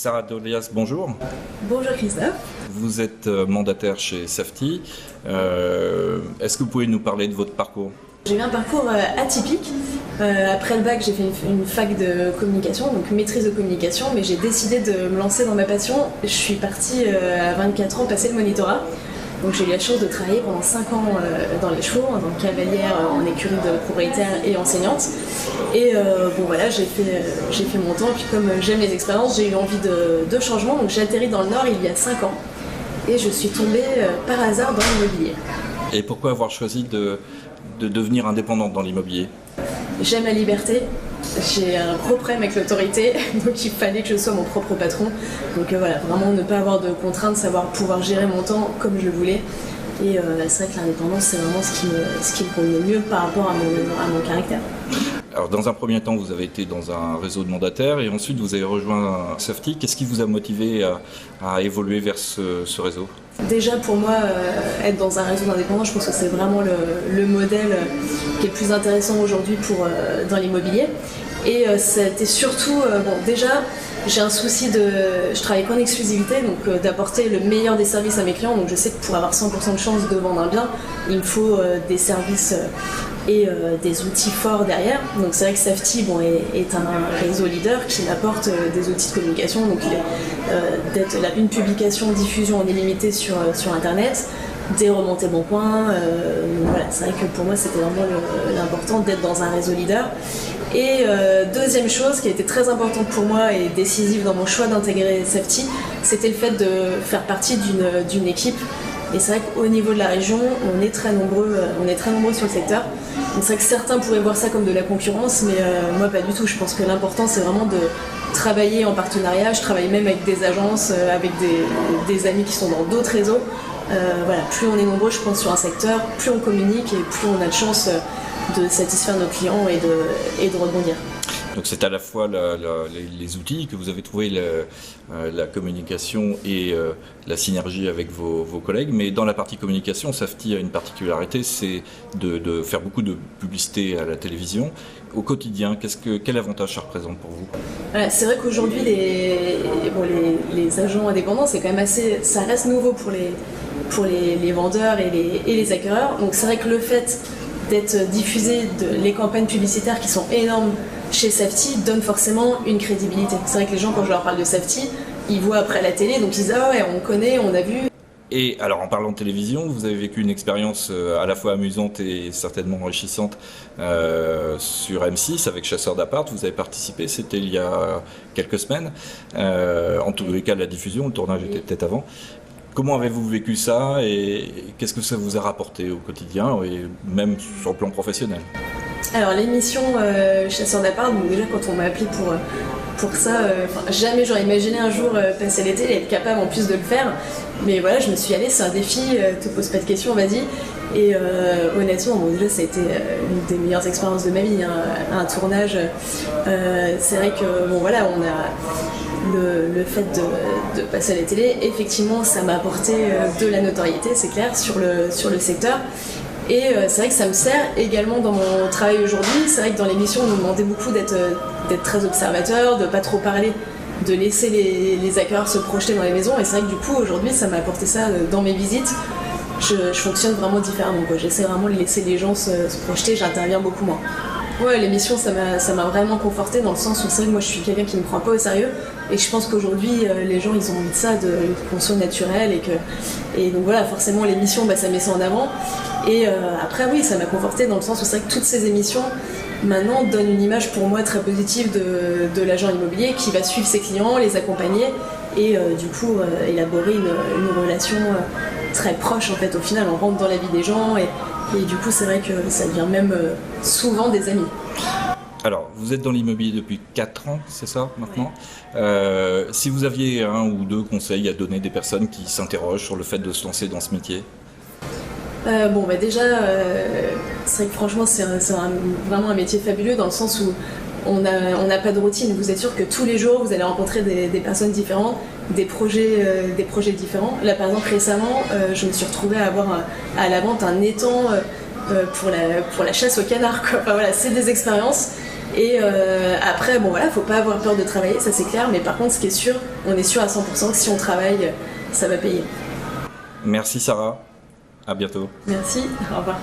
Sarah Dolias, bonjour. Bonjour Christophe. Vous êtes mandataire chez Safety. Est-ce que vous pouvez nous parler de votre parcours ? J'ai eu un parcours atypique. Après le bac, j'ai fait une fac de communication, donc maîtrise de communication, mais j'ai décidé de me lancer dans ma passion. Je suis partie à 24 ans passer le monitorat. Donc j'ai eu la chance de travailler pendant 5 ans dans les chevaux, en tant que cavalière en écurie de propriétaire et enseignante. Et voilà, j'ai fait mon temps, puis comme j'aime les expériences, j'ai eu envie de changement. Donc j'ai atterri dans le Nord il y a 5 ans et je suis tombée par hasard dans l'immobilier. Et pourquoi avoir choisi de devenir indépendante dans l'immobilier ? J'aime la liberté, j'ai un gros problème avec l'autorité, donc il fallait que je sois mon propre patron. Donc voilà, vraiment ne pas avoir de contraintes, savoir pouvoir gérer mon temps comme je le voulais. Et c'est vrai que l'indépendance, c'est vraiment ce qui me convenait le mieux par rapport à mon caractère. Alors dans un premier temps, vous avez été dans un réseau de mandataires et ensuite vous avez rejoint Safety. Qu'est-ce qui vous a motivé à évoluer vers ce réseau ? Déjà pour moi, être dans un réseau d'indépendants, je pense que c'est vraiment le modèle qui est le plus intéressant aujourd'hui dans l'immobilier. Et c'était surtout, déjà j'ai un souci je travaille qu'en exclusivité, donc d'apporter le meilleur des services à mes clients. Donc je sais que pour avoir 100% de chance de vendre un bien, il me faut des services et des outils forts derrière. Donc c'est vrai que Safety est un réseau leader qui m'apporte des outils de communication, donc d'être une publication, diffusion en illimité sur internet, des remontées bon coin. Voilà, c'est vrai que pour moi c'était vraiment l'important d'être dans un réseau leader. Et deuxième chose qui a été très importante pour moi et décisive dans mon choix d'intégrer Safety, c'était le fait de faire partie d'une équipe. Et c'est vrai qu'au niveau de la région, on est très nombreux sur le secteur. Donc c'est vrai que certains pourraient voir ça comme de la concurrence, mais moi pas du tout. Je pense que l'important c'est vraiment de travailler en partenariat. Je travaille même avec des agences, avec des amis qui sont dans d'autres réseaux. Voilà, plus on est nombreux, je pense, sur un secteur, plus on communique et plus on a de chance de satisfaire nos clients et de rebondir. Donc c'est à la fois les outils que vous avez trouvé, la communication et la synergie avec vos collègues, mais dans la partie communication, Safety a une particularité, c'est de faire beaucoup de publicité à la télévision. Au quotidien, quel avantage ça représente pour vous ? Voilà, c'est vrai qu'aujourd'hui les agents indépendants, c'est quand même ça reste nouveau pour les vendeurs et les acquéreurs. Donc c'est vrai que le fait d'être diffusé, les campagnes publicitaires qui sont énormes chez Safety donne forcément une crédibilité. C'est vrai que les gens, quand je leur parle de Safety, ils voient après la télé, donc ils disent « Ah ouais, on connaît, on a vu ». Et alors en parlant de télévision, vous avez vécu une expérience à la fois amusante et certainement enrichissante sur M6 avec Chasseurs d'appart. Vous avez participé, c'était il y a quelques semaines. En tous les cas, la diffusion, le tournage était peut-être avant. Comment avez-vous vécu ça et qu'est-ce que ça vous a rapporté au quotidien et même sur le plan professionnel ? Alors l'émission Chasseurs d'appart, donc déjà quand on m'a appelé pour ça, jamais j'aurais imaginé un jour passer l'été et être capable en plus de le faire. Mais voilà, je me suis allée, c'est un défi, te pose pas de questions, vas-y. Et honnêtement, déjà ça a été une des meilleures expériences de ma vie, hein, un tournage. C'est vrai que voilà, on a le fait de passer à la télé, effectivement ça m'a apporté de la notoriété, c'est clair, sur le secteur. Et c'est vrai que ça me sert également dans mon travail aujourd'hui. C'est vrai que dans l'émission, on nous demandait beaucoup d'être très observateur, de pas trop parler, de laisser les acquéreurs se projeter dans les maisons. Et c'est vrai que du coup, aujourd'hui, ça m'a apporté ça dans mes visites. Je fonctionne vraiment différemment, quoi. J'essaie vraiment de laisser les gens se projeter, j'interviens beaucoup moins. Ouais, l'émission, ça m'a vraiment confortée dans le sens où c'est vrai que moi je suis quelqu'un qui ne me prend pas au sérieux et je pense qu'aujourd'hui les gens ils ont envie de ça, qu'on soit naturel et donc voilà, forcément l'émission ça met ça en avant et après oui, ça m'a confortée dans le sens où c'est vrai que toutes ces émissions maintenant donnent une image pour moi très positive de l'agent immobilier qui va suivre ses clients, les accompagner et du coup élaborer une relation très proche en fait. Au final on rentre dans la vie des gens et du coup, c'est vrai que ça devient même souvent des amis. Alors, vous êtes dans l'immobilier depuis 4 ans, c'est ça, maintenant ? Si vous aviez 1 ou 2 conseils à donner des personnes qui s'interrogent sur le fait de se lancer dans ce métier ? Déjà, c'est vrai que franchement, c'est vraiment un métier fabuleux dans le sens où on n'a pas de routine. Vous êtes sûr que tous les jours, vous allez rencontrer des personnes différentes, des projets différents. Là, par exemple, récemment, je me suis retrouvée à avoir à la vente un étang pour la chasse aux canards, quoi. Enfin, voilà, c'est des expériences Et après, bon voilà, faut pas avoir peur de travailler, ça c'est clair, mais par contre, ce qui est sûr, on est sûr à 100% que si on travaille, ça va payer. Merci Sarah, à bientôt. Merci, au revoir.